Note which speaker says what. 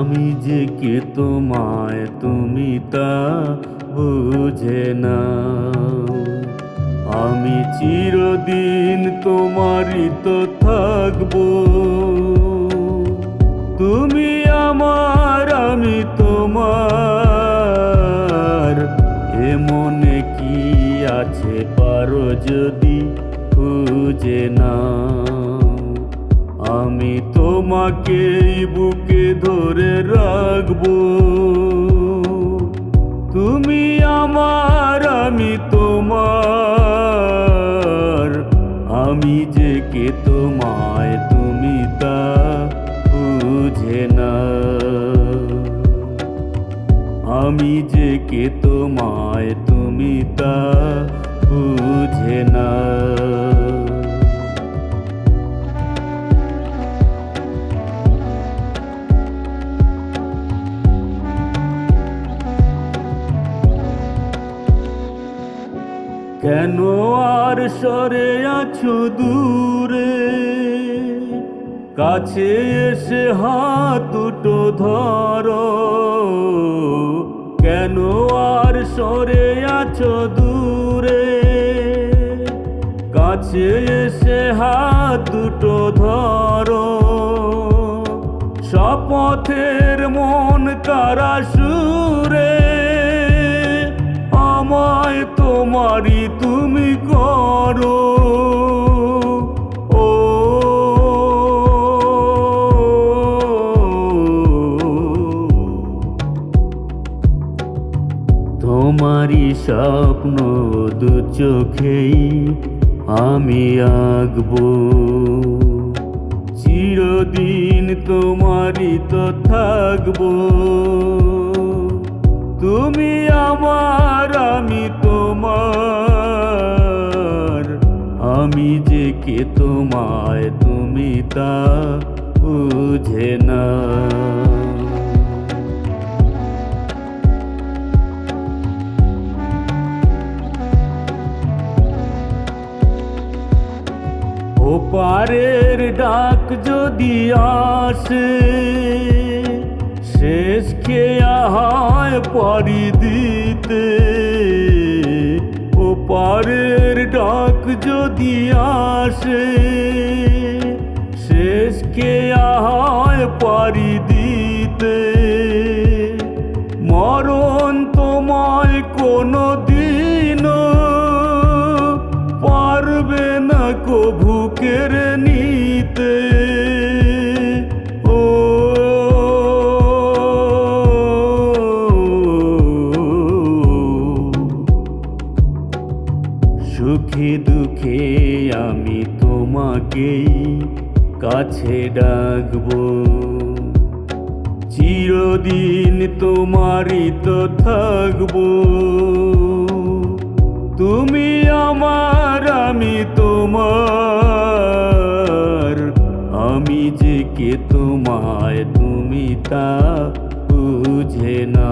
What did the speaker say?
Speaker 1: আমি যে কে তোমায় তুমি তা বুঝে না। আমি চিরদিন তোমারই তো থাকবো। তুমি আমার আমি তোমার, এ মনে কি আছে পারো যদি খুঁজে নাও। আমি তোমাকেই বুকে ধরে রাখবো। তুমি আমার আমি তোমার, আমি যে কে তোমায় তুমি তা বুঝে না। আমি যে কে তোমায় তুমি তা বুঝে না। কেন আর সরে আছো দূরে, কাছে এসে হাত দুটো ধরো। কেন আর সরে আছো দূরে, কাছে এসে হাত দুটো ধরো। শপথের মন কারা সুরে, আমায় তোমারই তুমি করো। ও তোমারই স্বপ্ন দু চোখেই আমি আঁকবো। চিরদিন তোমারই তো থাকবো। তুমি আমার আমি তোমার, আমি যে কে তোমায় তুমি তা বুঝে না। ওপারের ডাক যদি আসে, শেষ খেয়া হয় পাড়ি দিতে। ওপারের ডাক যদি আসে, শেষ খেয়া হয় পাড়ি দিতে। মরণ তোমায় কোনো দিনও পারবে না কভু কেড়ে নিতে। ও সুখে দুঃখে আমি তোমাকেই কাছে ডাকবো। চিরদিন তোমারই তো থাকবো। তুমি আমার আমি তোমার, আমি যে কে তোমায় তুমি তা বুঝে না।